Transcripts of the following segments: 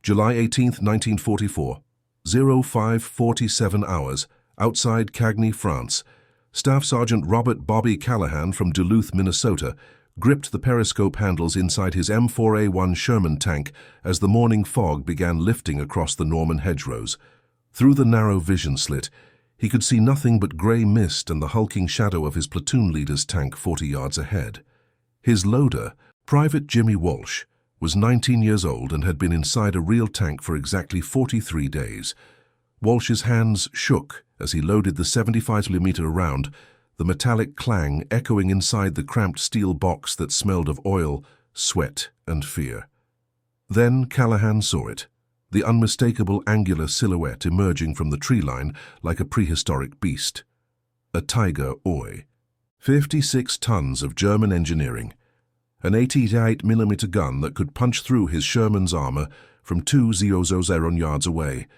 July 18, 1944, 05:47 hours, outside Cagny, France. Staff Sergeant Robert Bobby Callahan from Duluth, Minnesota, gripped the periscope handles inside his M4A1 Sherman tank as the morning fog began lifting across the Norman hedgerows. Through the narrow vision slit, he could see nothing but grey mist and the hulking shadow of his platoon leader's tank 40 yards ahead. His loader, Private Jimmy Walsh, was 19 years old and had been inside a real tank for exactly 43 days. Walsh's hands shook as he loaded the 75mm round, the metallic clang echoing inside the cramped steel box that smelled of oil, sweat, and fear. Then Callahan saw it, the unmistakable angular silhouette emerging from the tree line like a prehistoric beast. A Tiger Oi. 56 tons of German engineering. An 88mm gun that could punch through his Sherman's armor from 2,000 yards away.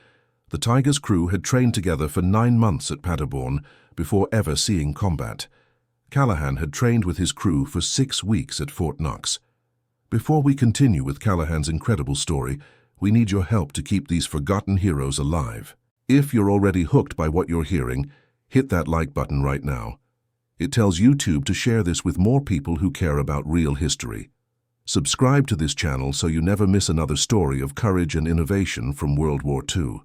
The Tiger's crew had trained together for 9 months at Paderborn before ever seeing combat. Callahan had trained with his crew for 6 weeks at Fort Knox. Before we continue with Callahan's incredible story, we need your help to keep these forgotten heroes alive. If you're already hooked by what you're hearing, hit that like button right now. It tells YouTube to share this with more people who care about real history. Subscribe to this channel so you never miss another story of courage and innovation from World War II.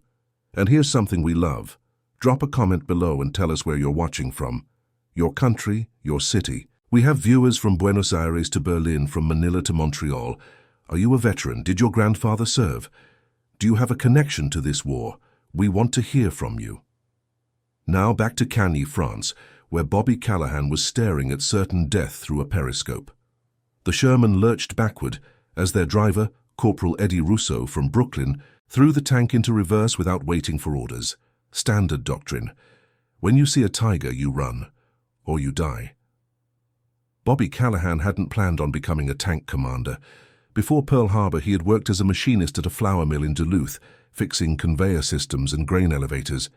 And here's something we love. Drop a comment below and tell us where you're watching from. Your country, your city. We have viewers from Buenos Aires to Berlin, from Manila to Montreal. Are you a veteran? Did your grandfather serve? Do you have a connection to this war? We want to hear from you. Now back to Cagny, France, where Bobby Callahan was staring at certain death through a periscope. The Sherman lurched backward as their driver, Corporal Eddie Russo from Brooklyn, threw the tank into reverse without waiting for orders. Standard doctrine. When you see a tiger, you run, or you die. Bobby Callahan hadn't planned on becoming a tank commander. Before Pearl Harbor, he had worked as a machinist at a flour mill in Duluth, fixing conveyor systems and grain elevators.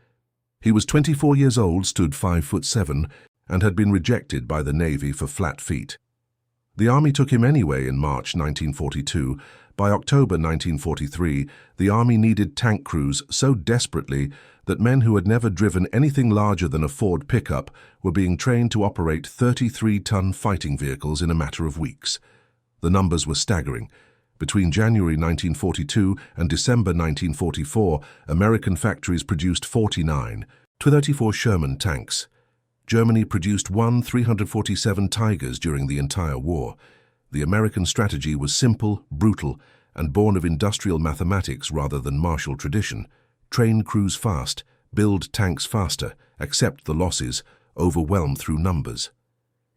He was 24 years old, stood 5'7", and had been rejected by the Navy for flat feet. The Army took him anyway in March 1942. By October 1943, the Army needed tank crews so desperately that men who had never driven anything larger than a Ford pickup were being trained to operate 33-ton fighting vehicles in a matter of weeks. The numbers were staggering. Between January 1942 and December 1944, American factories produced 49 .234 Sherman tanks. Germany produced 347 Tigers during the entire war. The American strategy was simple, brutal, and born of industrial mathematics rather than martial tradition. Train crews fast, build tanks faster, accept the losses, overwhelm through numbers.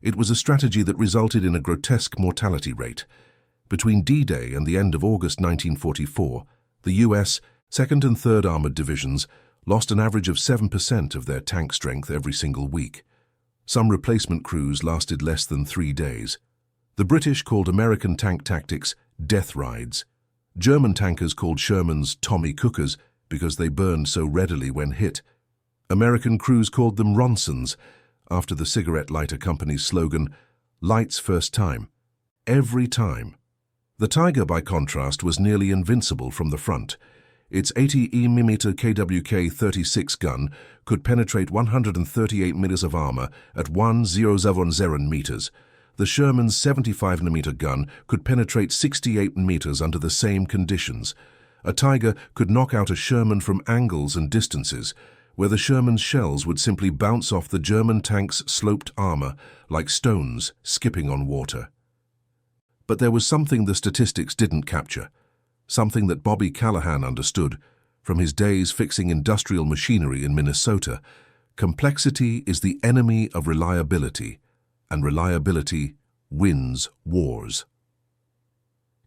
It was a strategy that resulted in a grotesque mortality rate. Between D-Day and the end of August 1944, the U.S. 2nd and 3rd Armored Divisions lost an average of 7% of their tank strength every single week. Some replacement crews lasted less than 3 days. The British called American tank tactics death rides. German tankers called Shermans Tommy Cookers because they burned so readily when hit. American crews called them Ronsons, after the cigarette lighter company's slogan, "Lights first time, every time." The Tiger, by contrast, was nearly invincible from the front. Its 80mm KWK-36 gun could penetrate 138 meters of armor at 1,070 meters. The Sherman's 75mm gun could penetrate 68 meters under the same conditions. A Tiger could knock out a Sherman from angles and distances, where the Sherman's shells would simply bounce off the German tank's sloped armor like stones skipping on water. But there was something the statistics didn't capture, something that Bobby Callahan understood from his days fixing industrial machinery in Minnesota. Complexity is the enemy of reliability, and reliability wins wars.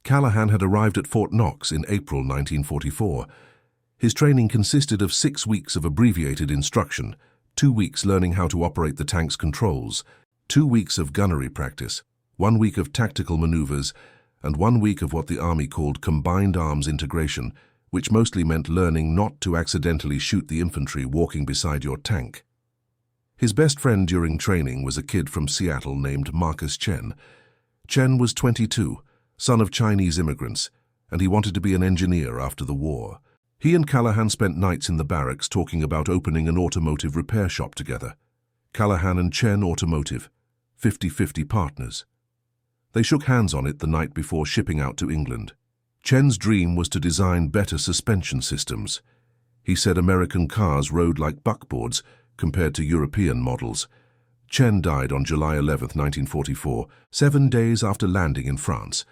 Callahan had arrived at Fort Knox in April 1944. His training consisted of 6 weeks of abbreviated instruction, 2 weeks learning how to operate the tank's controls, 2 weeks of gunnery practice, 1 week of tactical maneuvers, and 1 week of what the Army called combined arms integration, which mostly meant learning not to accidentally shoot the infantry walking beside your tank. His best friend during training was a kid from Seattle named Marcus Chen. Chen was 22, son of Chinese immigrants, and he wanted to be an engineer after the war. He and Callahan spent nights in the barracks talking about opening an automotive repair shop together. Callahan and Chen Automotive, 50-50 partners. They shook hands on it the night before shipping out to England. Chen's dream was to design better suspension systems. He said American cars rode like buckboards compared to European models. Chen died on July 11, 1944, 7 days after landing in France.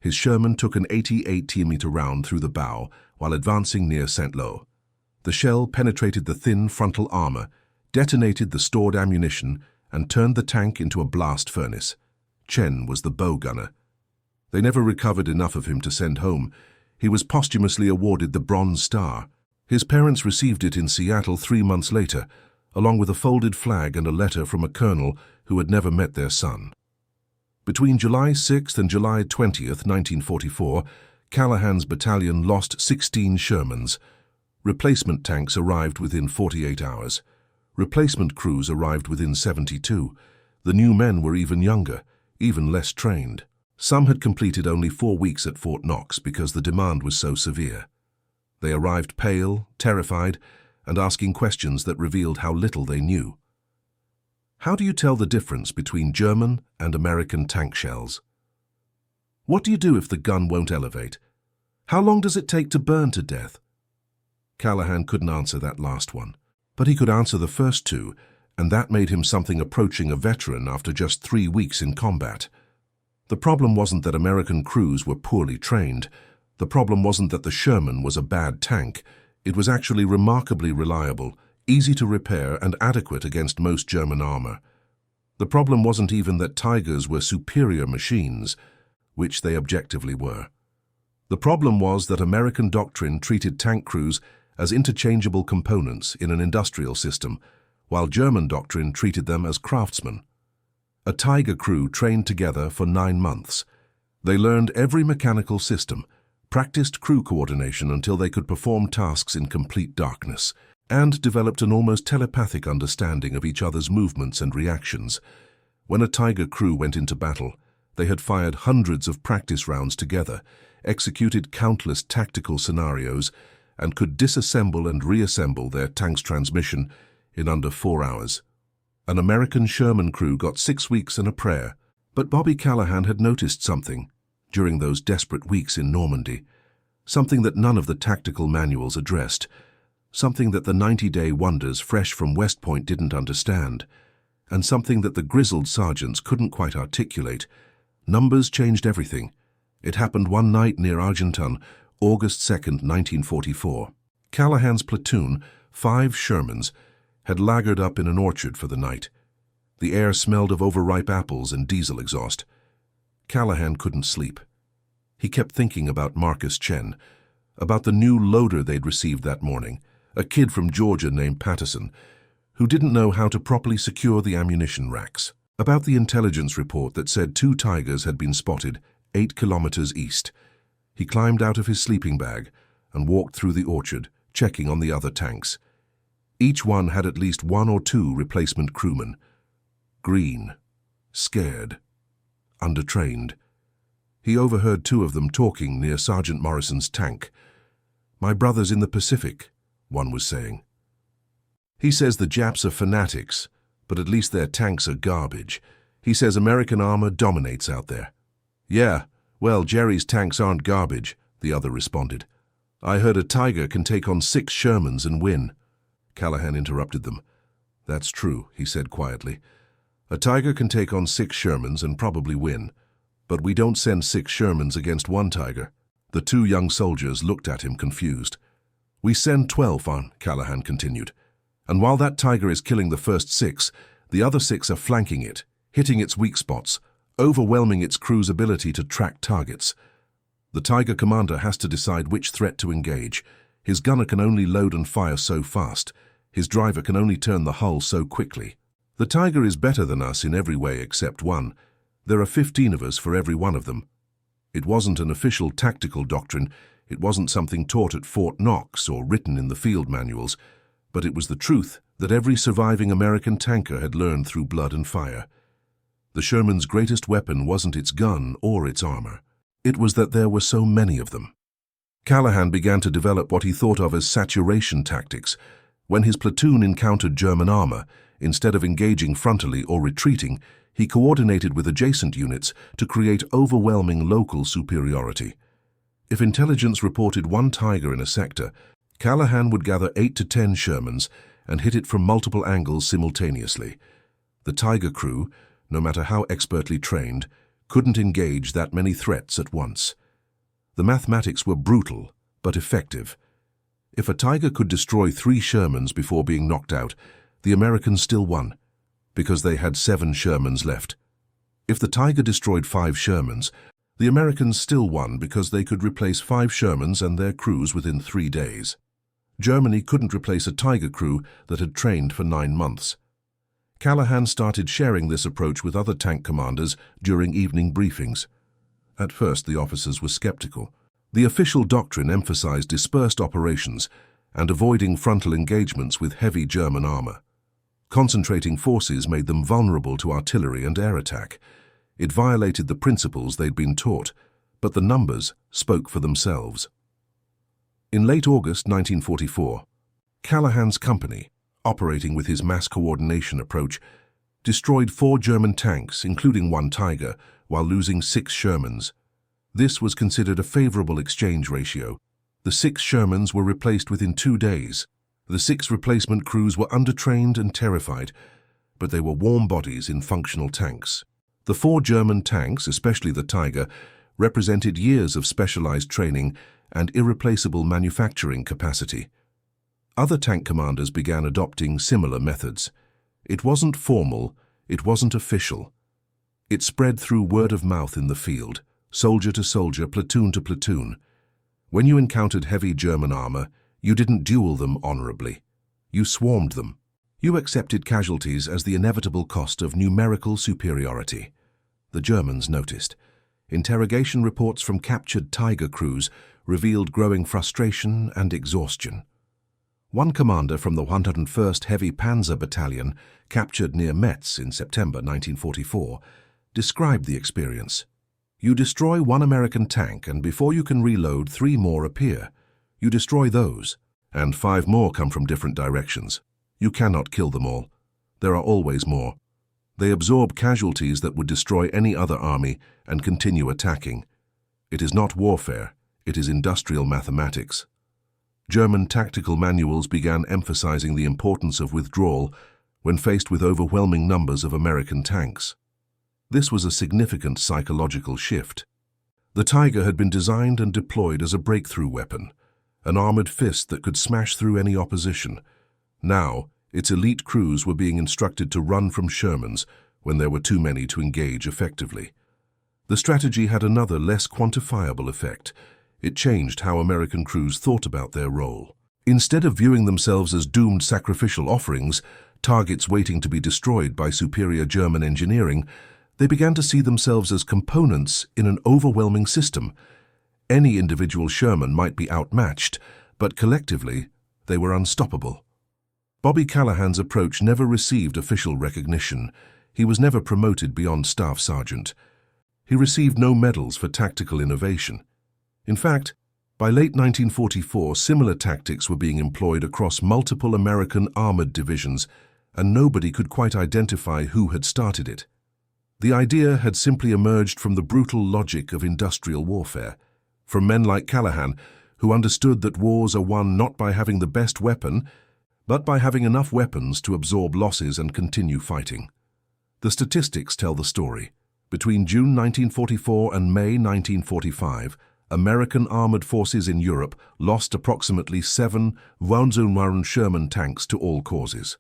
His Sherman took an 88-meter round through the bow while advancing near Saint-Lô. The shell penetrated the thin frontal armor, detonated the stored ammunition, and turned the tank into a blast furnace. Chen was the bow gunner. They never recovered enough of him to send home. He was posthumously awarded the Bronze Star. His parents received it in Seattle 3 months later, along with a folded flag and a letter from a colonel who had never met their son. Between July 6th and July 20th, 1944, Callahan's battalion lost 16 Shermans. Replacement tanks arrived within 48 hours. Replacement crews arrived within 72. The new men were even younger, even less trained. Some had completed only 4 weeks at Fort Knox because the demand was so severe. They arrived pale, terrified, and asking questions that revealed how little they knew. How do you tell the difference between German and American tank shells? What do you do if the gun won't elevate? How long does it take to burn to death? Callahan couldn't answer that last one, but he could answer the first two, and that made him something approaching a veteran after just 3 weeks in combat. The problem wasn't that American crews were poorly trained. The problem wasn't that the Sherman was a bad tank. It was actually remarkably reliable, easy to repair, and adequate against most German armor. The problem wasn't even that Tigers were superior machines, which they objectively were. The problem was that American doctrine treated tank crews as interchangeable components in an industrial system, while German doctrine treated them as craftsmen. A Tiger crew trained together for 9 months. They learned every mechanical system, practiced crew coordination until they could perform tasks in complete darkness, and developed an almost telepathic understanding of each other's movements and reactions. When a Tiger crew went into battle, they had fired hundreds of practice rounds together, executed countless tactical scenarios, and could disassemble and reassemble their tank's transmission in under 4 hours. An American Sherman crew got 6 weeks and a prayer, but Bobby Callahan had noticed something during those desperate weeks in Normandy, something that none of the tactical manuals addressed, something that the 90-day wonders fresh from West Point didn't understand, and something that the grizzled sergeants couldn't quite articulate. Numbers changed everything. It happened one night near Argenton, August 2nd, 1944. Callahan's platoon, 5 Shermans, had lagered up in an orchard for the night. The air smelled of overripe apples and diesel exhaust. Callahan couldn't sleep. He kept thinking about Marcus Chen, about the new loader they'd received that morning, a kid from Georgia named Patterson, who didn't know how to properly secure the ammunition racks, about the intelligence report that said 2 Tigers had been spotted 8 kilometers east. He climbed out of his sleeping bag and walked through the orchard, checking on the other tanks. Each one had at least 1 or 2 replacement crewmen. Green, scared, undertrained. He overheard 2 of them talking near Sergeant Morrison's tank. "My brother's in the Pacific," one was saying. "He says the Japs are fanatics, but at least their tanks are garbage. He says American armor dominates out there." "Yeah, well, Jerry's tanks aren't garbage," the other responded. "I heard a Tiger can take on 6 Shermans and win." Callahan interrupted them. "That's true," he said quietly. "A Tiger can take on 6 Shermans and probably win, but we don't send 6 Shermans against 1 Tiger." The 2 young soldiers looked at him confused. "We send 12 on," Callahan continued. "And while that Tiger is killing the first 6, the other 6 are flanking it, hitting its weak spots, overwhelming its crew's ability to track targets. The Tiger commander has to decide which threat to engage. His gunner can only load and fire so fast. His driver can only turn the hull so quickly. The Tiger is better than us in every way except one. There are 15 of us for every one of them." It wasn't an official tactical doctrine. It wasn't something taught at Fort Knox or written in the field manuals, but it was the truth that every surviving American tanker had learned through blood and fire. The Sherman's greatest weapon wasn't its gun or its armor. It was that there were so many of them. Callahan began to develop what he thought of as saturation tactics. When his platoon encountered German armor, instead of engaging frontally or retreating, he coordinated with adjacent units to create overwhelming local superiority. If intelligence reported one Tiger in a sector, Callahan would gather 8 to 10 Shermans and hit it from multiple angles simultaneously. The Tiger crew, no matter how expertly trained, couldn't engage that many threats at once. The mathematics were brutal, but effective. If a Tiger could destroy 3 Shermans before being knocked out, the Americans still won, because they had 7 Shermans left. If the Tiger destroyed 5 Shermans, the Americans still won because they could replace 5 Shermans and their crews within 3 days. Germany couldn't replace a Tiger crew that had trained for 9 months. Callahan started sharing this approach with other tank commanders during evening briefings. At first, the officers were skeptical. The official doctrine emphasized dispersed operations and avoiding frontal engagements with heavy German armor. Concentrating forces made them vulnerable to artillery and air attack. It violated the principles they'd been taught, but the numbers spoke for themselves. In late August 1944, Callahan's company, operating with his mass coordination approach, destroyed 4 German tanks, including 1 Tiger, while losing 6 Shermans. This was considered a favorable exchange ratio. The 6 Shermans were replaced within 2 days. The 6 replacement crews were undertrained and terrified, but they were warm bodies in functional tanks. The 4 German tanks, especially the Tiger, represented years of specialized training and irreplaceable manufacturing capacity. Other tank commanders began adopting similar methods. It wasn't formal, it wasn't official. It spread through word of mouth in the field, soldier to soldier, platoon to platoon. When you encountered heavy German armor, you didn't duel them honorably. You swarmed them. You accepted casualties as the inevitable cost of numerical superiority. The Germans noticed. Interrogation reports from captured Tiger crews revealed growing frustration and exhaustion. One commander from the 101st Heavy Panzer Battalion, captured near Metz in September 1944, described the experience. You destroy 1 American tank, and before you can reload, 3 more appear. You destroy those, and 5 more come from different directions. You cannot kill them all. There are always more. They absorb casualties that would destroy any other army and continue attacking. It is not warfare, it is industrial mathematics. German tactical manuals began emphasizing the importance of withdrawal when faced with overwhelming numbers of American tanks. This was a significant psychological shift. The Tiger had been designed and deployed as a breakthrough weapon, an armored fist that could smash through any opposition. Now, its elite crews were being instructed to run from Shermans when there were too many to engage effectively. The strategy had another, less quantifiable effect. It changed how American crews thought about their role. Instead of viewing themselves as doomed sacrificial offerings, targets waiting to be destroyed by superior German engineering, they began to see themselves as components in an overwhelming system. Any individual Sherman might be outmatched, but collectively, they were unstoppable. Bobby Callahan's approach never received official recognition. He was never promoted beyond staff sergeant. He received no medals for tactical innovation. In fact, by late 1944, similar tactics were being employed across multiple American armored divisions, and nobody could quite identify who had started it. The idea had simply emerged from the brutal logic of industrial warfare, from men like Callahan, who understood that wars are won not by having the best weapon, but by having enough weapons to absorb losses and continue fighting. The statistics tell the story. Between June 1944 and May 1945, American armored forces in Europe lost approximately 7 von Sherman tanks to all causes.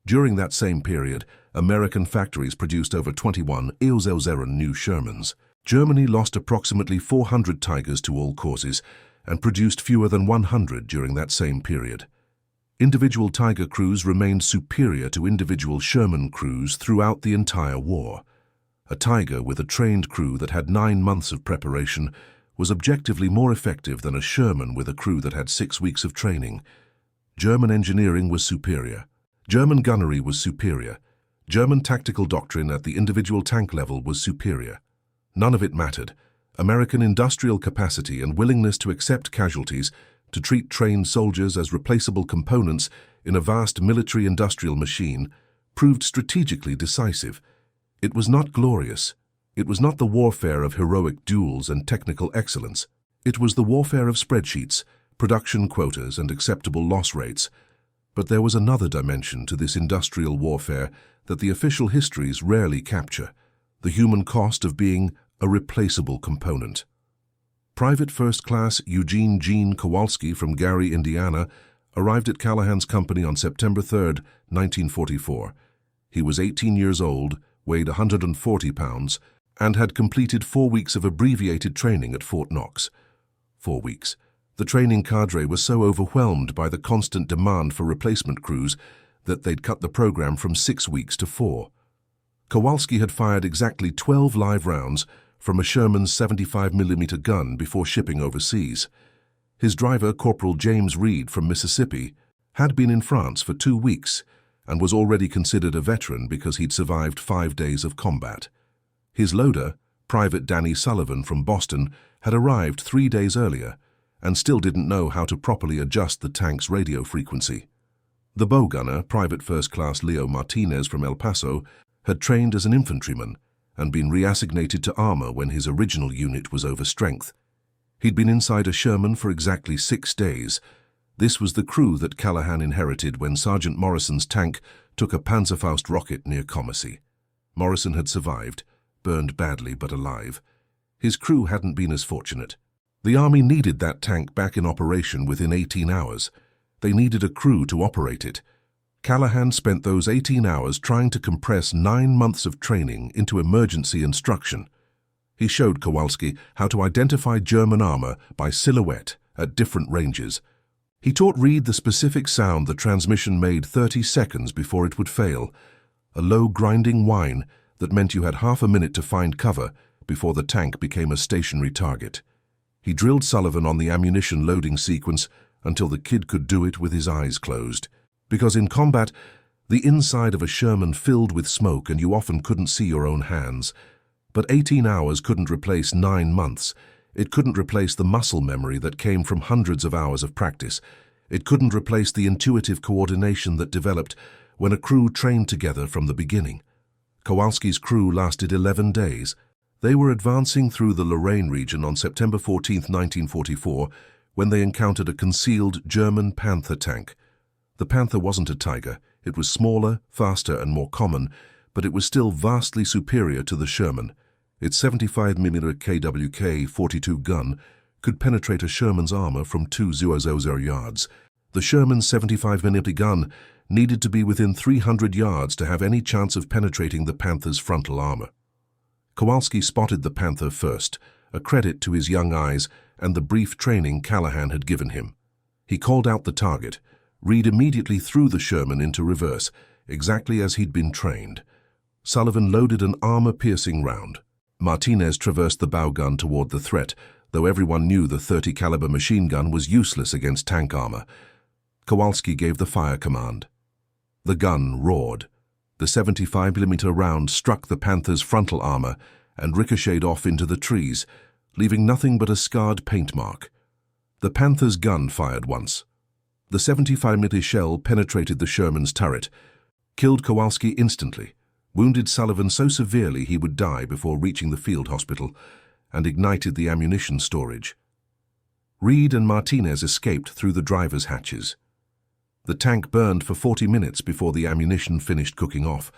During that same period, American factories produced over 21 new Shermans. Germany lost approximately 400 Tigers to all causes and produced fewer than 100 during that same period. Individual Tiger crews remained superior to individual Sherman crews throughout the entire war. A Tiger with a trained crew that had 9 months of preparation was objectively more effective than a Sherman with a crew that had 6 weeks of training. German engineering was superior. German gunnery was superior. German tactical doctrine at the individual tank level was superior. None of it mattered. American industrial capacity and willingness to accept casualties, to treat trained soldiers as replaceable components in a vast military-industrial machine, proved strategically decisive. It was not glorious. It was not the warfare of heroic duels and technical excellence. It was the warfare of spreadsheets, production quotas, and acceptable loss rates. But there was another dimension to this industrial warfare that the official histories rarely capture: the human cost of being a replaceable component. Private First Class Eugene Gene Kowalski from Gary, Indiana, arrived at Callahan's company on September 3, 1944. He was 18 years old, weighed 140 pounds, and had completed 4 weeks of abbreviated training at Fort Knox. 4 weeks. The training cadre was so overwhelmed by the constant demand for replacement crews that they'd cut the program from 6 weeks to 4. Kowalski had fired exactly 12 live rounds from a Sherman's 75mm gun before shipping overseas. His driver, Corporal James Reed from Mississippi, had been in France for 2 weeks and was already considered a veteran because he'd survived 5 days of combat. His loader, Private Danny Sullivan from Boston, had arrived 3 days earlier and still didn't know how to properly adjust the tank's radio frequency. The bow gunner, Private First Class Leo Martinez from El Paso, had trained as an infantryman and been reassignated to armor when his original unit was over strength. He'd been inside a Sherman for exactly 6 days. This was the crew that Callahan inherited when Sergeant Morrison's tank took a Panzerfaust rocket near Commercy. Morrison had survived, burned badly but alive. His crew hadn't been as fortunate. The Army needed that tank back in operation within 18 hours. They needed a crew to operate it. Callahan spent those 18 hours trying to compress 9 months of training into emergency instruction. He showed Kowalski how to identify German armor by silhouette at different ranges. He taught Reed the specific sound the transmission made 30 seconds before it would fail, a low grinding whine that meant you had half a minute to find cover before the tank became a stationary target. He drilled Sullivan on the ammunition loading sequence until the kid could do it with his eyes closed. Because in combat, the inside of a Sherman filled with smoke and you often couldn't see your own hands. But 18 hours couldn't replace 9 months. It couldn't replace the muscle memory that came from hundreds of hours of practice. It couldn't replace the intuitive coordination that developed when a crew trained together from the beginning. Kowalski's crew lasted 11 days. They were advancing through the Lorraine region on September 14, 1944, when they encountered a concealed German Panther tank. The Panther wasn't a Tiger. It was smaller, faster, and more common, but it was still vastly superior to the Sherman. Its 75mm KWK 42 gun could penetrate a Sherman's armor from 2,000 yards. The Sherman's 75mm gun needed to be within 300 yards to have any chance of penetrating the Panther's frontal armor. Kowalski spotted the Panther first, a credit to his young eyes and the brief training Callahan had given him. He called out the target. Reed immediately threw the Sherman into reverse, exactly as he'd been trained. Sullivan loaded an armor-piercing round. Martinez traversed the bow gun toward the threat, though everyone knew the .30 caliber machine gun was useless against tank armor. Kowalski gave the fire command. The gun roared. The 75mm round struck the Panther's frontal armor and ricocheted off into the trees, leaving nothing but a scarred paint mark. The Panther's gun fired once. The 75mm shell penetrated the Sherman's turret, killed Kowalski instantly, wounded Sullivan so severely he would die before reaching the field hospital, and ignited the ammunition storage. Reed and Martinez escaped through the driver's hatches. The tank burned for 40 minutes before the ammunition finished cooking off.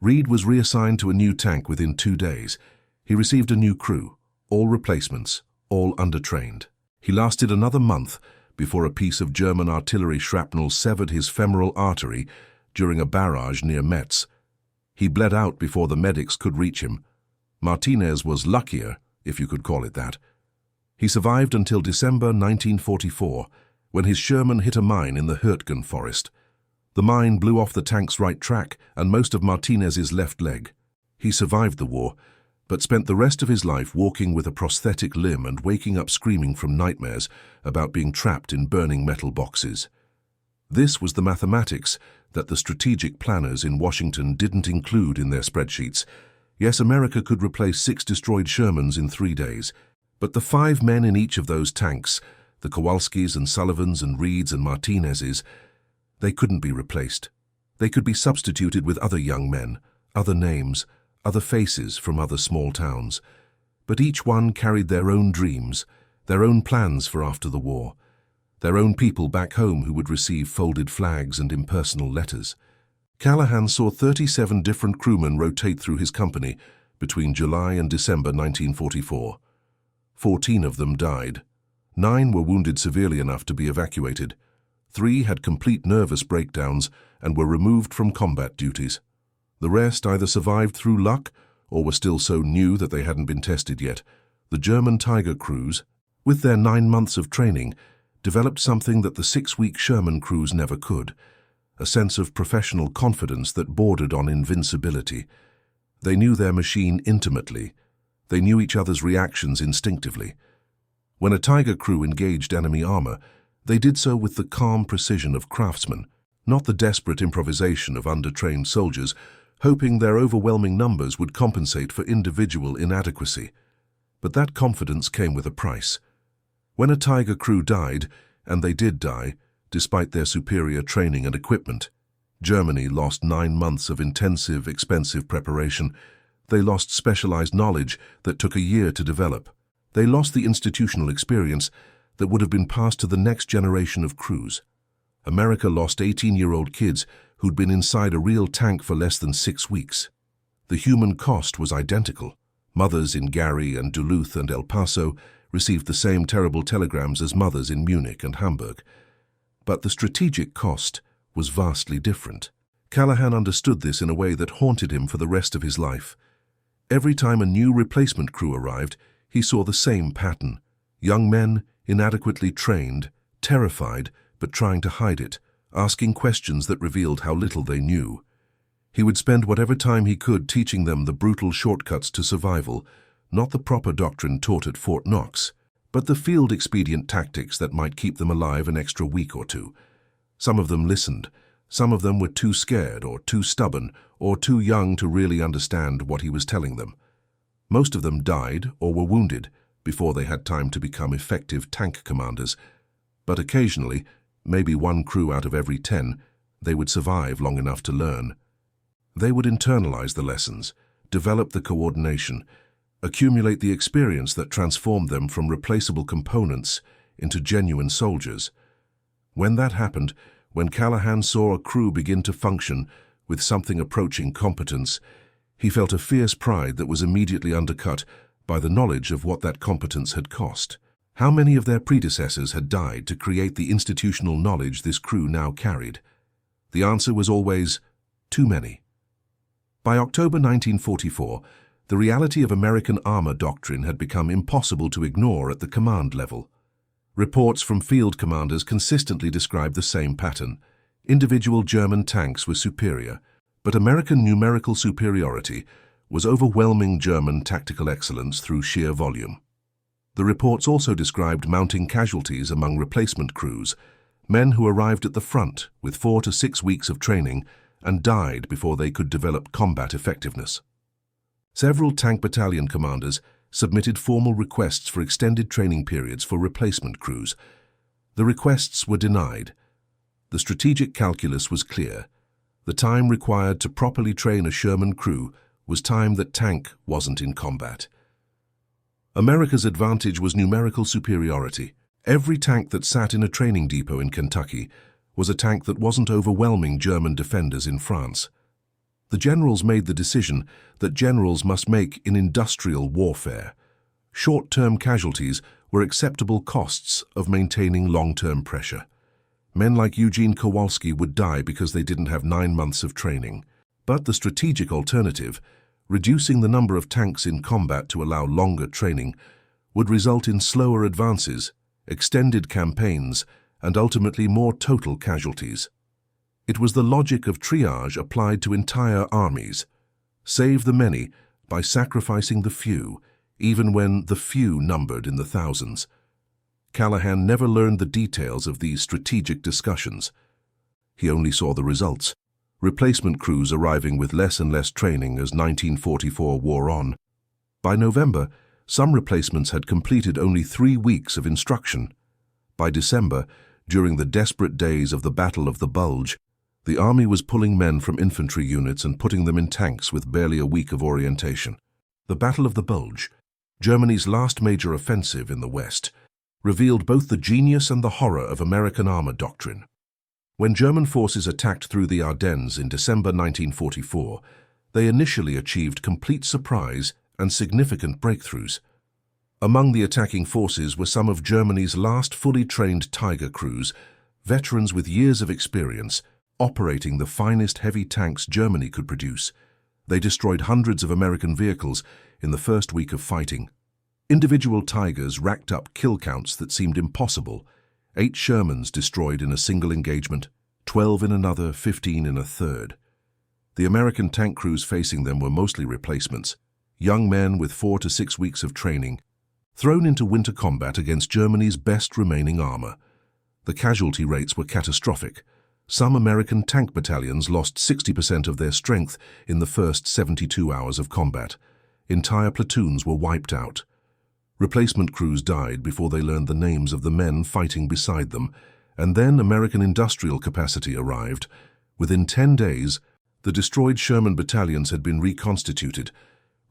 Reed was reassigned to a new tank within 2 days. He received a new crew, all replacements, all undertrained. He lasted another month before a piece of German artillery shrapnel severed his femoral artery during a barrage near Metz. He bled out before the medics could reach him. Martinez was luckier, if you could call it that. He survived until December 1944, when his Sherman hit a mine in the Hürtgen forest. The mine blew off the tank's right track and most of Martinez's left leg. He survived the war, but spent the rest of his life walking with a prosthetic limb and waking up screaming from nightmares about being trapped in burning metal boxes. This was the mathematics that the strategic planners in Washington didn't include in their spreadsheets, Yes, America could replace 6 destroyed Shermans in 3 days, but the 5 men in each of those tanks, the Kowalskis and Sullivans and Reeds and Martinezes, they couldn't be replaced. They could be substituted with other young men, other names, other faces from other small towns. But each one carried their own dreams, their own plans for after the war, their own people back home who would receive folded flags and impersonal letters. Callahan saw 37 different crewmen rotate through his company between July and December 1944. 14 of them died. 9 were wounded severely enough to be evacuated. 3 had complete nervous breakdowns and were removed from combat duties. The rest either survived through luck or were still so new that they hadn't been tested yet. The German Tiger crews, with their 9 months of training, developed something that the 6-week Sherman crews never could, a sense of professional confidence that bordered on invincibility. They knew their machine intimately. They knew each other's reactions instinctively. When a Tiger crew engaged enemy armor, they did so with the calm precision of craftsmen, not the desperate improvisation of undertrained soldiers, hoping their overwhelming numbers would compensate for individual inadequacy. But that confidence came with a price. When a Tiger crew died, and they did die, despite their superior training and equipment, Germany lost 9 months of intensive, expensive preparation. They lost specialized knowledge that took a year to develop. They lost the institutional experience that would have been passed to the next generation of crews. America lost 18-year-old kids who'd been inside a real tank for less than 6 weeks. The human cost was identical. Mothers in Gary and Duluth and El Paso received the same terrible telegrams as mothers in Munich and Hamburg. But the strategic cost was vastly different. Callahan understood this in a way that haunted him for the rest of his life. Every time a new replacement crew arrived, he saw the same pattern. Young men, inadequately trained, terrified, but trying to hide it, asking questions that revealed how little they knew. He would spend whatever time he could teaching them the brutal shortcuts to survival, not the proper doctrine taught at Fort Knox, but the field expedient tactics that might keep them alive an extra week or two. Some of them listened. Some of them were too scared or too stubborn or too young to really understand what he was telling them. Most of them died or were wounded before they had time to become effective tank commanders. But occasionally, maybe 1 crew out of every 10, they would survive long enough to learn. They would internalize the lessons, develop the coordination, accumulate the experience that transformed them from replaceable components into genuine soldiers. When that happened, when Callahan saw a crew begin to function with something approaching competence, he felt a fierce pride that was immediately undercut by the knowledge of what that competence had cost. How many of their predecessors had died to create the institutional knowledge this crew now carried? The answer was always, too many. By October 1944, the reality of American armor doctrine had become impossible to ignore at the command level. Reports from field commanders consistently described the same pattern. Individual German tanks were superior, but American numerical superiority was overwhelming German tactical excellence through sheer volume. The reports also described mounting casualties among replacement crews, men who arrived at the front with 4 to 6 weeks of training and died before they could develop combat effectiveness. Several tank battalion commanders submitted formal requests for extended training periods for replacement crews. The requests were denied. The strategic calculus was clear. The time required to properly train a Sherman crew was time that tank wasn't in combat. America's advantage was numerical superiority. Every tank that sat in a training depot in Kentucky was a tank that wasn't overwhelming German defenders in France. The generals made the decision that generals must make in industrial warfare. Short-term casualties were acceptable costs of maintaining long-term pressure. Men like Eugene Kowalski would die because they didn't have 9 months of training. But the strategic alternative, reducing the number of tanks in combat to allow longer training, would result in slower advances, extended campaigns, and ultimately more total casualties. It was the logic of triage applied to entire armies. Save the many by sacrificing the few, even when the few numbered in the thousands. Callahan never learned the details of these strategic discussions. He only saw the results. replacement crews arriving with less and less training as 1944 wore on. By November, some replacements had completed only 3 weeks of instruction. By December, during the desperate days of the Battle of the Bulge, the Army was pulling men from infantry units and putting them in tanks with barely a week of orientation. The Battle of the Bulge, Germany's last major offensive in the West, revealed both the genius and the horror of American armor doctrine. When German forces attacked through the Ardennes in December 1944, they initially achieved complete surprise and significant breakthroughs. Among the attacking forces were some of Germany's last fully trained Tiger crews, veterans with years of experience, operating the finest heavy tanks Germany could produce. They destroyed hundreds of American vehicles in the first week of fighting. Individual Tigers racked up kill counts that seemed impossible. 8 Shermans destroyed in a single engagement, 12 in another, 15 in a third. The American tank crews facing them were mostly replacements, young men with 4 to 6 weeks of training, thrown into winter combat against Germany's best remaining armor. The casualty rates were catastrophic. Some American tank battalions lost 60% of their strength in the first 72 hours of combat. Entire platoons were wiped out. Replacement crews died before they learned the names of the men fighting beside them, and then American industrial capacity arrived. Within 10 days, the destroyed Sherman battalions had been reconstituted.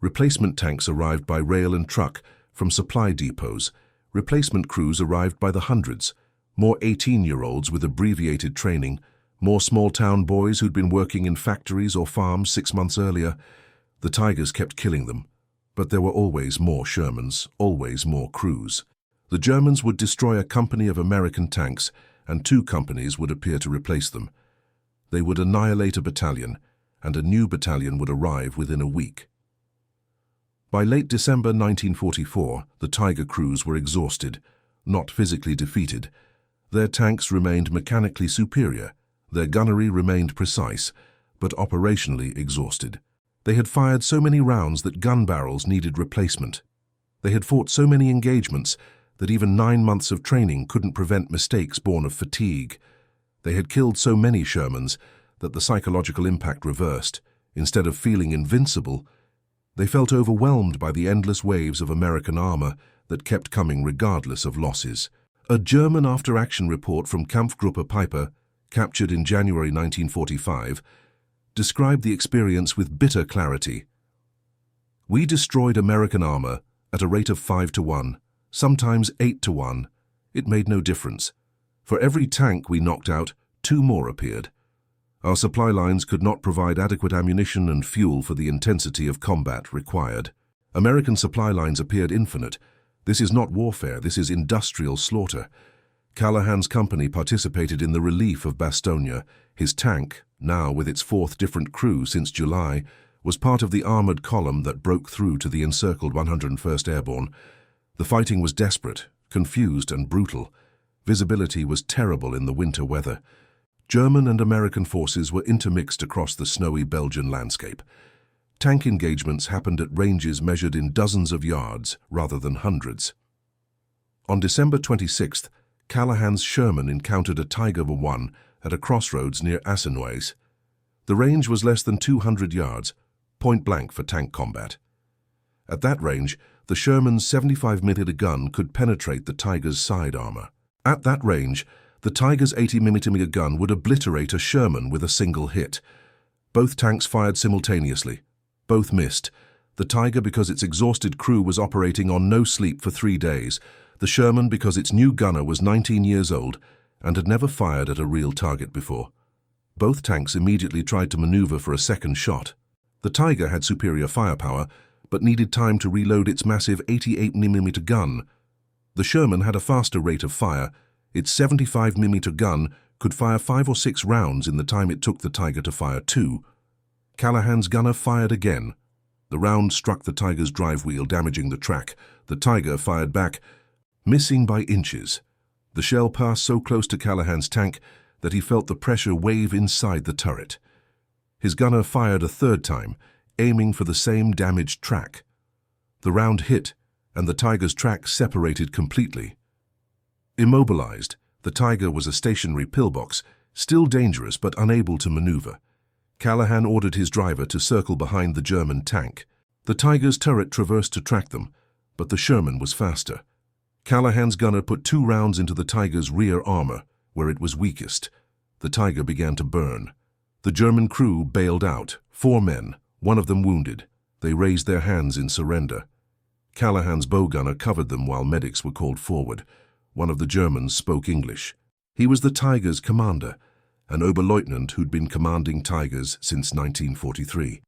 Replacement tanks arrived by rail and truck from supply depots. Replacement crews arrived by the hundreds. More 18-year-olds with abbreviated training, more small-town boys who'd been working in factories or farms 6 months earlier. The Tigers kept killing them, but there were always more Shermans, always more crews. The Germans would destroy a company of American tanks, and 2 companies would appear to replace them. They would annihilate a battalion, and a new battalion would arrive within a week. By late December 1944, the Tiger crews were exhausted, not physically defeated. Their tanks remained mechanically superior, their gunnery remained precise, but operationally exhausted. They had fired so many rounds that gun barrels needed replacement. They had fought so many engagements that even 9 months of training couldn't prevent mistakes born of fatigue. They had killed so many Shermans that the psychological impact reversed. Instead of feeling invincible, they felt overwhelmed by the endless waves of American armor that kept coming regardless of losses. A German after-action report from Kampfgruppe Peiper, captured in January 1945, described the experience with bitter clarity. "We destroyed American armor at a rate of 5 to 1, sometimes 8 to 1. It made no difference. For every tank we knocked out, 2 more appeared. Our supply lines could not provide adequate ammunition and fuel for the intensity of combat required. American supply lines appeared infinite. This is not warfare, this is industrial slaughter." Callahan's company participated in the relief of Bastogne. His tank, now with its 4th different crew since July, was part of the armored column that broke through to the encircled 101st Airborne. The fighting was desperate, confused and brutal. Visibility was terrible in the winter weather. German and American forces were intermixed across the snowy Belgian landscape. Tank engagements happened at ranges measured in dozens of yards rather than hundreds. On December 26th, Callahan's Sherman encountered a Tiger I at a crossroads near Assenoise. The range was less than 200 yards, point blank for tank combat. At that range, the Sherman's 75mm gun could penetrate the Tiger's side armor. At that range, the Tiger's 80mm gun would obliterate a Sherman with a single hit. Both tanks fired simultaneously. Both missed. The Tiger because its exhausted crew was operating on no sleep for 3 days. The Sherman because its new gunner was 19 years old and had never fired at a real target before. Both tanks immediately tried to maneuver for a second shot. The Tiger had superior firepower, but needed time to reload its massive 88mm gun. The Sherman had a faster rate of fire. Its 75mm gun could fire 5 or 6 rounds in the time it took the Tiger to fire 2. Callahan's gunner fired again. The round struck the Tiger's drive wheel, damaging the track. The Tiger fired back, missing by inches. The shell passed so close to Callahan's tank that he felt the pressure wave inside the turret. His gunner fired a 3rd time, aiming for the same damaged track. The round hit, and the Tiger's track separated completely. Immobilized, the Tiger was a stationary pillbox, still dangerous but unable to maneuver. Callahan ordered his driver to circle behind the German tank. The Tiger's turret traversed to track them, but the Sherman was faster. Callahan's gunner put 2 rounds into the Tiger's rear armor, where it was weakest. The Tiger began to burn. The German crew bailed out, 4 men, one of them wounded. They raised their hands in surrender. Callahan's bowgunner covered them while medics were called forward. One of the Germans spoke English. He was the Tiger's commander, an Oberleutnant who'd been commanding Tigers since 1943.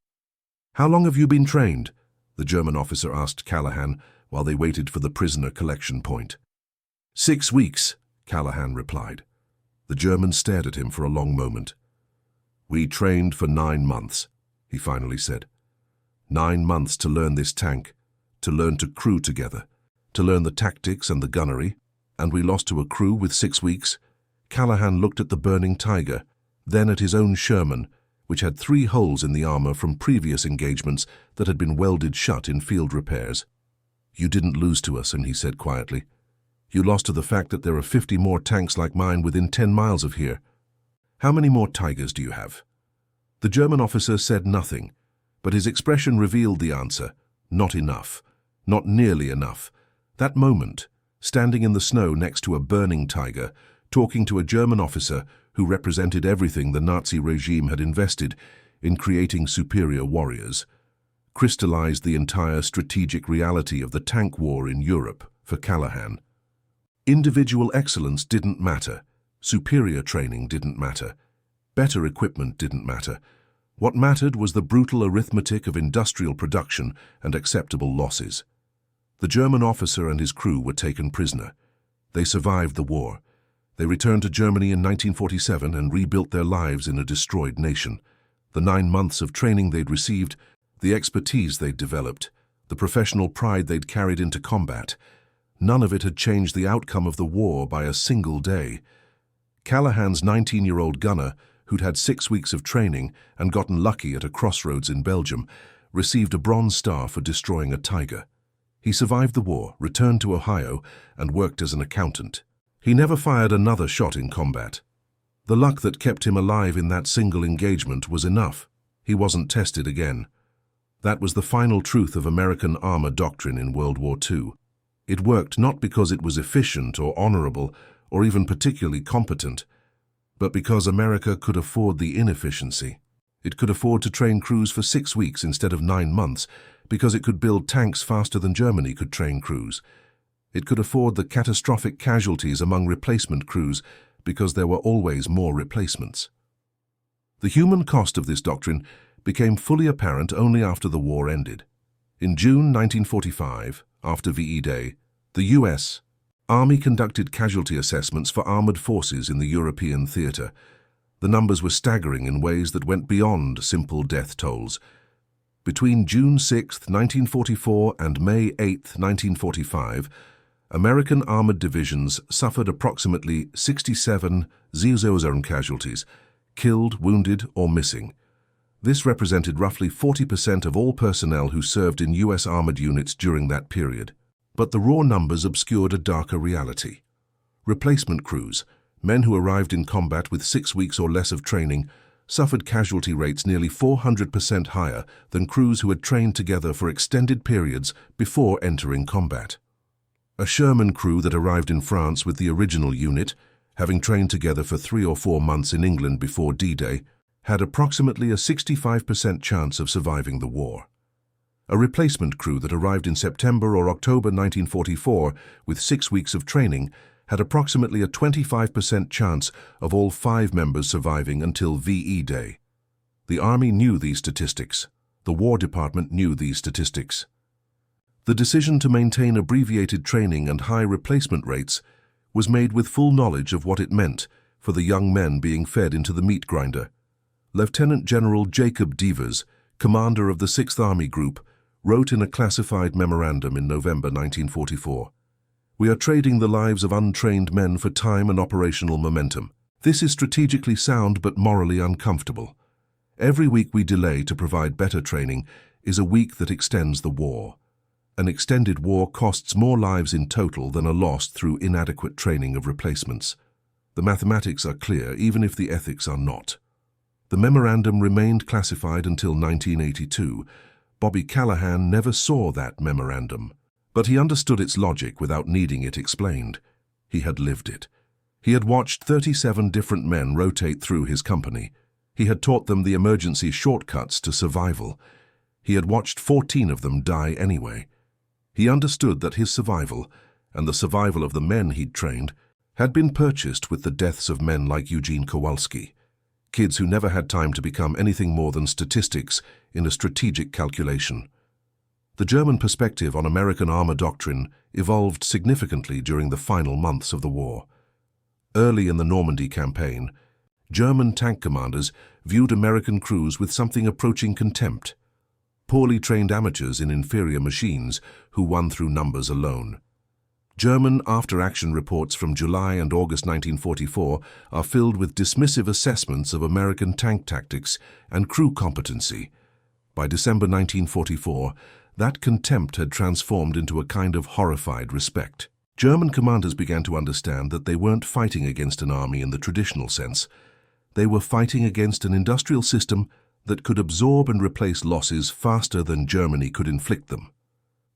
"How long have you been trained?" the German officer asked Callahan while they waited for the prisoner collection point. 6 weeks, Callahan replied. The German stared at him for a long moment. "We trained for 9 months, he finally said. 9 months to learn this tank, to learn to crew together, to learn the tactics and the gunnery, and we lost to a crew with 6 weeks. Callahan looked at the burning Tiger, then at his own Sherman, which had 3 holes in the armor from previous engagements that had been welded shut in field repairs. "You didn't lose to us," and he said quietly. "You lost to the fact that there are 50 more tanks like mine within 10 miles of here. How many more Tigers do you have?" The German officer said nothing, but his expression revealed the answer. Not enough. Not nearly enough. That moment, standing in the snow next to a burning Tiger, talking to a German officer who represented everything the Nazi regime had invested in creating superior warriors, crystallized the entire strategic reality of the tank war in Europe for Callahan. Individual excellence didn't matter. Superior training didn't matter. Better equipment didn't matter. What mattered was the brutal arithmetic of industrial production and acceptable losses. The German officer and his crew were taken prisoner. They survived the war. They returned to Germany in 1947 and rebuilt their lives in a destroyed nation. The 9 months of training they'd received, the expertise they'd developed, the professional pride they'd carried into combat, none of it had changed the outcome of the war by a single day. Callahan's 19-year-old gunner, who'd had 6 weeks of training and gotten lucky at a crossroads in Belgium, received a Bronze Star for destroying a Tiger. He survived the war, returned to Ohio, and worked as an accountant. He never fired another shot in combat. The luck that kept him alive in that single engagement was enough. He wasn't tested again. That was the final truth of American armor doctrine in World War II. It worked not because it was efficient or honorable or even particularly competent, but because America could afford the inefficiency. It could afford to train crews for 6 weeks instead of 9 months because it could build tanks faster than Germany could train crews. It could afford the catastrophic casualties among replacement crews because there were always more replacements. The human cost of this doctrine became fully apparent only after the war ended. In June 1945, after VE Day, the U.S. Army conducted casualty assessments for armored forces in the European theater. The numbers were staggering in ways that went beyond simple death tolls. Between June 6, 1944 and May 8, 1945, American armored divisions suffered approximately 67 Zielzone casualties, killed, wounded, or missing. This represented roughly 40% of all personnel who served in U.S. armored units during that period. But the raw numbers obscured a darker reality. Replacement crews, men who arrived in combat with 6 weeks or less of training, suffered casualty rates nearly 400% higher than crews who had trained together for extended periods before entering combat. A Sherman crew that arrived in France with the original unit, having trained together for 3 or 4 months in England before D-Day, had approximately a 65% chance of surviving the war. A replacement crew that arrived in September or October 1944 with 6 weeks of training had approximately a 25% chance of all 5 members surviving until VE Day. The Army knew these statistics. The War Department knew these statistics. The decision to maintain abbreviated training and high replacement rates was made with full knowledge of what it meant for the young men being fed into the meat grinder. Lieutenant General Jacob Devers, commander of the 6th Army Group, wrote in a classified memorandum in November 1944, "We are trading the lives of untrained men for time and operational momentum. This is strategically sound but morally uncomfortable. Every week we delay to provide better training is a week that extends the war. An extended war costs more lives in total than are lost through inadequate training of replacements. The mathematics are clear, even if the ethics are not." The memorandum remained classified until 1982. Bobby Callahan never saw that memorandum, but he understood its logic without needing it explained. He had lived it. He had watched 37 different men rotate through his company. He had taught them the emergency shortcuts to survival. He had watched 14 of them die anyway. He understood that his survival, and the survival of the men he'd trained, had been purchased with the deaths of men like Eugene Kowalski, kids who never had time to become anything more than statistics in a strategic calculation. The German perspective on American armor doctrine evolved significantly during the final months of the war. Early in the Normandy campaign, German tank commanders viewed American crews with something approaching contempt. Poorly trained amateurs in inferior machines who won through numbers alone. German after-action reports from July and August 1944 are filled with dismissive assessments of American tank tactics and crew competency. By December 1944, that contempt had transformed into a kind of horrified respect. German commanders began to understand that they weren't fighting against an army in the traditional sense. They were fighting against an industrial system that could absorb and replace losses faster than Germany could inflict them.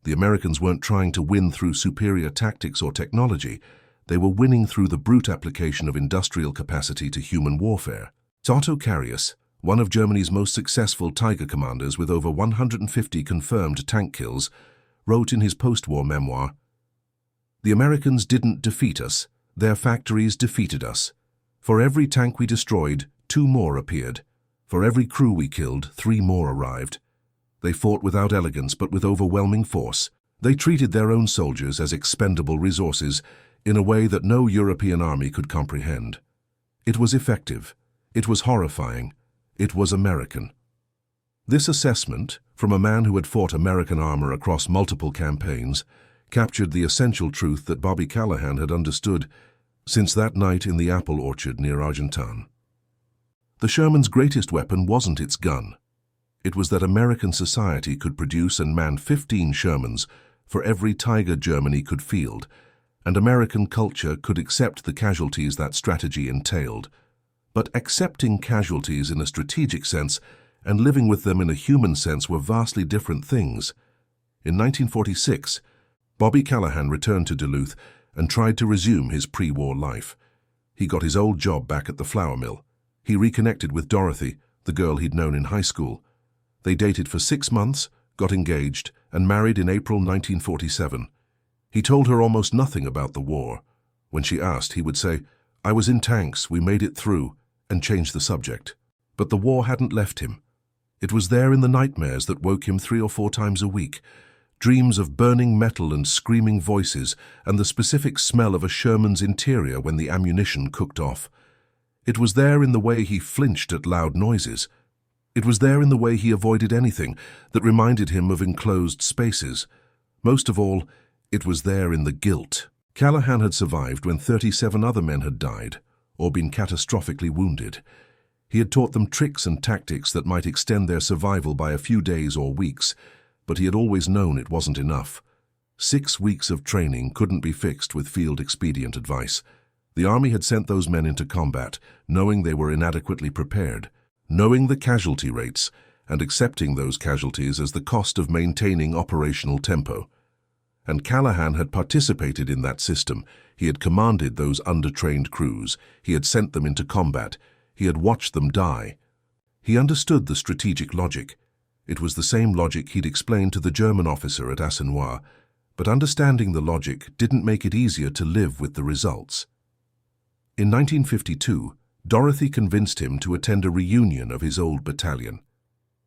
The Americans weren't trying to win through superior tactics or technology. They were winning through the brute application of industrial capacity to human warfare. Otto Carius, one of Germany's most successful Tiger commanders with over 150 confirmed tank kills, wrote in his post-war memoir, "The Americans didn't defeat us, their factories defeated us. For every tank we destroyed, 2 more appeared. For every crew we killed, 3 more arrived. They fought without elegance but with overwhelming force. They treated their own soldiers as expendable resources in a way that no European army could comprehend. It was effective. It was horrifying. It was American." This assessment, from a man who had fought American armor across multiple campaigns, captured the essential truth that Bobby Callahan had understood since that night in the apple orchard near Argentan. The Sherman's greatest weapon wasn't its gun. It was that American society could produce and man 15 Shermans for every Tiger Germany could field, and American culture could accept the casualties that strategy entailed. But accepting casualties in a strategic sense and living with them in a human sense were vastly different things. In 1946, Bobby Callahan returned to Duluth and tried to resume his pre-war life. He got his old job back at the flour mill. He reconnected with Dorothy, the girl he'd known in high school. They dated for 6 months, got engaged, and married in April 1947. He told her almost nothing about the war. When she asked, he would say, "I was in tanks, we made it through," and change the subject. But the war hadn't left him. It was there in the nightmares that woke him 3 or 4 times a week. Dreams of burning metal and screaming voices, and the specific smell of a Sherman's interior when the ammunition cooked off. It was there in the way he flinched at loud noises. It was there in the way he avoided anything that reminded him of enclosed spaces. Most of all, it was there in the guilt. Callahan had survived when 37 other men had died, or been catastrophically wounded. He had taught them tricks and tactics that might extend their survival by a few days or weeks, but he had always known it wasn't enough. 6 weeks of training couldn't be fixed with field expedient advice. The Army had sent those men into combat, knowing they were inadequately prepared, knowing the casualty rates, and accepting those casualties as the cost of maintaining operational tempo. And Callahan had participated in that system. He had commanded those undertrained crews. He had sent them into combat. He had watched them die. He understood the strategic logic. It was the same logic he'd explained to the German officer at Assenoir, but understanding the logic didn't make it easier to live with the results. In 1952, Dorothy convinced him to attend a reunion of his old battalion.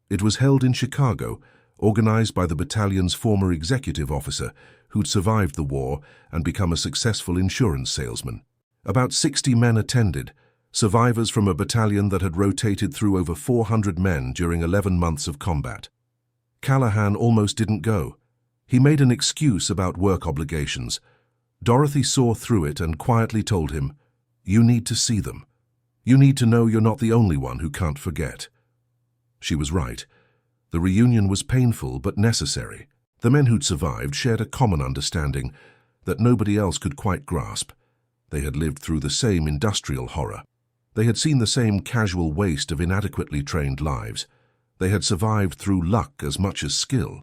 It was held in Chicago, organized by the battalion's former executive officer who'd survived the war and become a successful insurance salesman. About 60 men attended, survivors from a battalion that had rotated through over 400 men during 11 months of combat. Callahan almost didn't go. He made an excuse about work obligations. Dorothy saw through it and quietly told him, "You need to see them. You need to know you're not the only one who can't forget." She was right. The reunion was painful but necessary. The men who'd survived shared a common understanding that nobody else could quite grasp. They had lived through the same industrial horror. They had seen the same casual waste of inadequately trained lives. They had survived through luck as much as skill,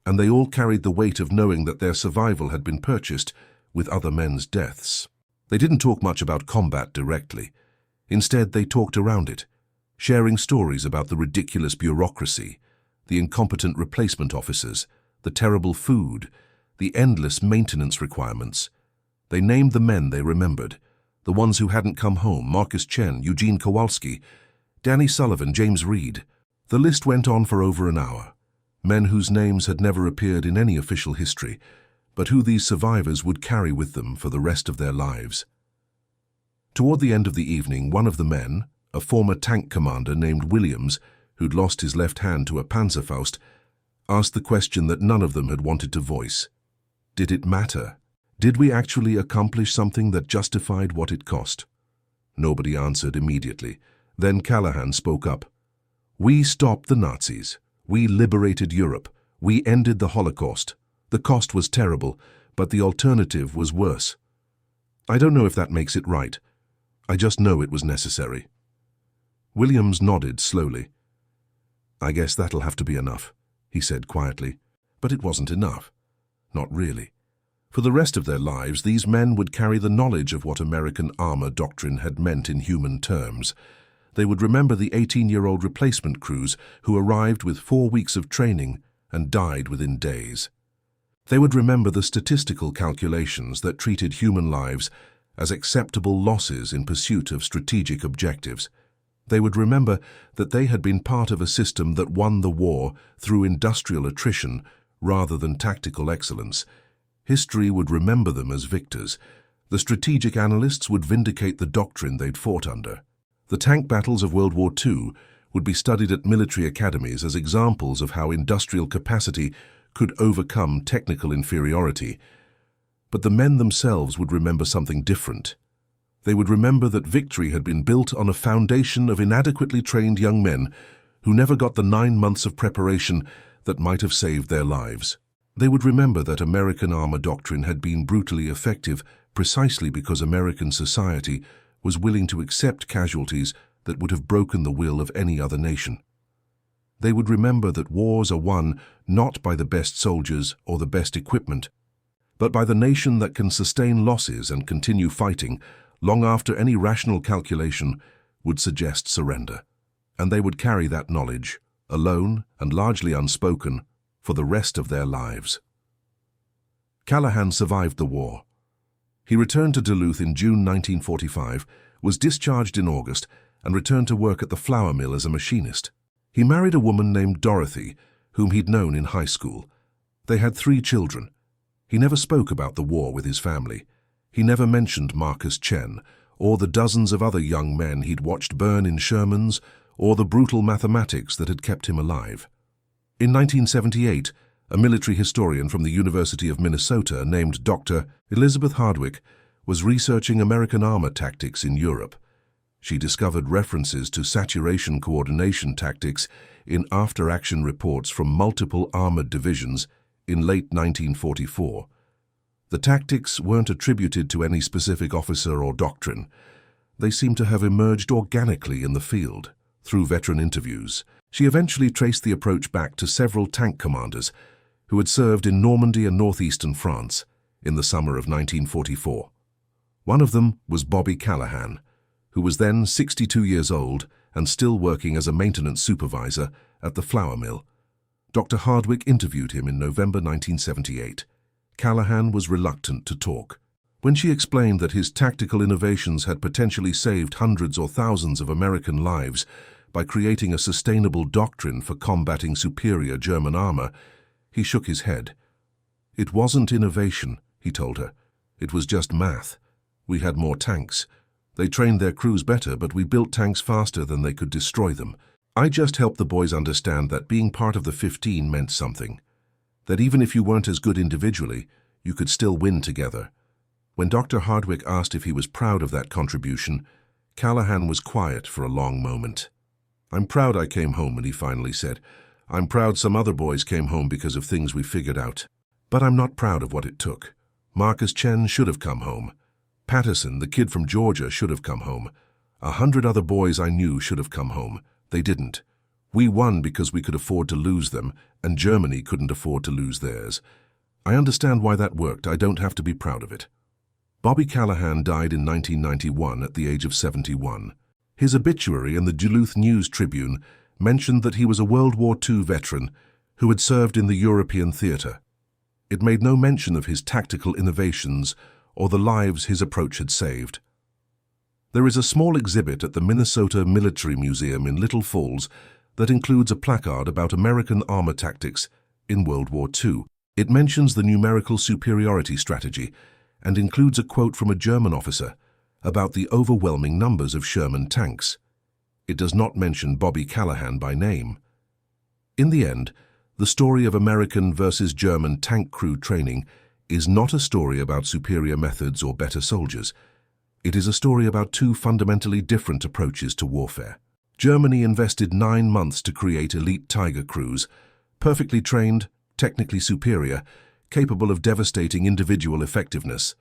and they all carried the weight of knowing that their survival had been purchased with other men's deaths. They didn't talk much about combat directly. Instead, they talked around it, sharing stories about the ridiculous bureaucracy, the incompetent replacement officers, the terrible food, the endless maintenance requirements. They named the men they remembered, the ones who hadn't come home: Marcus Chen, Eugene Kowalski, Danny Sullivan, James Reed. The list went on for over an hour. Men whose names had never appeared in any official history, but who these survivors would carry with them for the rest of their lives. Toward the end of the evening, one of the men, a former tank commander named Williams, who'd lost his left hand to a Panzerfaust, asked the question that none of them had wanted to voice. Did it matter? Did we actually accomplish something that justified what it cost? Nobody answered immediately. Then Callahan spoke up. We stopped the Nazis. We liberated Europe. We ended the Holocaust. The cost was terrible, but the alternative was worse. I don't know if that makes it right. I just know it was necessary. Williams nodded slowly. I guess that'll have to be enough, he said quietly. But it wasn't enough. Not really. For the rest of their lives, these men would carry the knowledge of what American armor doctrine had meant in human terms. They would remember the 18-year-old replacement crews who arrived with 4 weeks of training and died within days. They would remember the statistical calculations that treated human lives as acceptable losses in pursuit of strategic objectives. They would remember that they had been part of a system that won the war through industrial attrition rather than tactical excellence. History would remember them as victors. The strategic analysts would vindicate the doctrine they'd fought under. The tank battles of World War II would be studied at military academies as examples of how industrial capacity could overcome technical inferiority. But the men themselves would remember something different. They would remember that victory had been built on a foundation of inadequately trained young men who never got the 9 months of preparation that might have saved their lives. They would remember that American armor doctrine had been brutally effective precisely because American society was willing to accept casualties that would have broken the will of any other nation. They would remember that wars are won not by the best soldiers or the best equipment, but by the nation that can sustain losses and continue fighting long after any rational calculation would suggest surrender. And they would carry that knowledge, alone and largely unspoken, for the rest of their lives. Callahan survived the war. He returned to Duluth in June 1945, was discharged in August, and returned to work at the flour mill as a machinist. He married a woman named Dorothy, whom he'd known in high school. They had 3 children. He never spoke about the war with his family. He never mentioned Marcus Chen, or the dozens of other young men he'd watched burn in Shermans, or the brutal mathematics that had kept him alive. In 1978, a military historian from the University of Minnesota named Dr. Elizabeth Hardwick was researching American armor tactics in Europe. She discovered references to saturation coordination tactics in after-action reports from multiple armored divisions in late 1944. The tactics weren't attributed to any specific officer or doctrine. They seemed to have emerged organically in the field, through veteran interviews. She eventually traced the approach back to several tank commanders who had served in Normandy and northeastern France in the summer of 1944. One of them was Bobby Callahan, who was then 62 years old and still working as a maintenance supervisor at the flour mill. Dr. Hardwick interviewed him in November 1978. Callahan was reluctant to talk. When she explained that his tactical innovations had potentially saved hundreds or thousands of American lives by creating a sustainable doctrine for combating superior German armor, he shook his head. It wasn't innovation, he told her. It was just math. We had more tanks. They trained their crews better, but we built tanks faster than they could destroy them. I just helped the boys understand that being part of the 15 meant something. That even if you weren't as good individually, you could still win together. When Dr. Hardwick asked if he was proud of that contribution, Callahan was quiet for a long moment. I'm proud I came home, and he finally said, I'm proud some other boys came home because of things we figured out. But I'm not proud of what it took. Marcus Chen should have come home. Patterson, the kid from Georgia, should have come home. 100 other boys I knew should have come home. They didn't. We won because we could afford to lose them, and Germany couldn't afford to lose theirs. I understand why that worked. I don't have to be proud of it. Bobby Callahan died in 1991 at the age of 71. His obituary in the Duluth News-Tribune mentioned that he was a World War II veteran who had served in the European theater. It made no mention of his tactical innovations or the lives his approach had saved. There is a small exhibit at the Minnesota Military Museum in Little Falls that includes a placard about American armor tactics in World War II. It mentions the numerical superiority strategy and includes a quote from a German officer about the overwhelming numbers of Sherman tanks. It does not mention Bobby Callahan by name. In the end, the story of American versus German tank crew training is not a story about superior methods or better soldiers. It is a story about two fundamentally different approaches to warfare. Germany invested 9 months to create elite Tiger crews, perfectly trained, technically superior, capable of devastating individual effectiveness.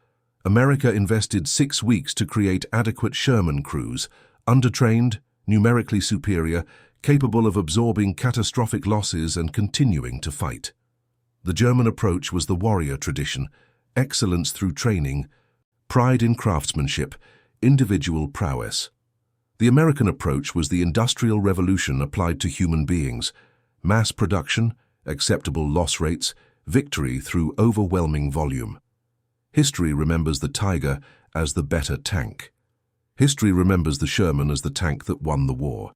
America invested 6 weeks to create adequate Sherman crews, undertrained, numerically superior, capable of absorbing catastrophic losses and continuing to fight. The German approach was the warrior tradition, excellence through training, pride in craftsmanship, individual prowess. The American approach was the Industrial Revolution applied to human beings, mass production, acceptable loss rates, victory through overwhelming volume. History remembers the Tiger as the better tank. History remembers the Sherman as the tank that won the war.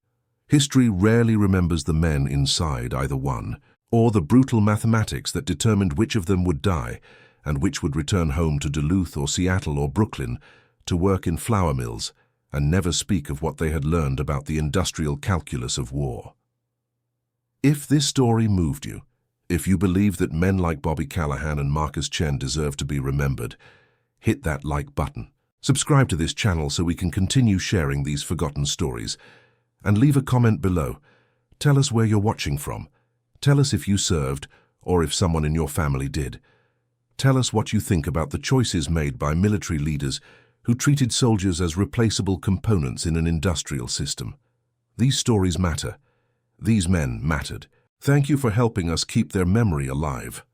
History rarely remembers the men inside either one, or the brutal mathematics that determined which of them would die and which would return home to Duluth or Seattle or Brooklyn to work in flour mills and never speak of what they had learned about the industrial calculus of war. If this story moved you, if you believe that men like Bobby Callahan and Marcus Chen deserve to be remembered, hit that like button. Subscribe to this channel so we can continue sharing these forgotten stories. And leave a comment below. Tell us where you're watching from. Tell us if you served or if someone in your family did. Tell us what you think about the choices made by military leaders who treated soldiers as replaceable components in an industrial system. These stories matter. These men mattered. Thank you for helping us keep their memory alive.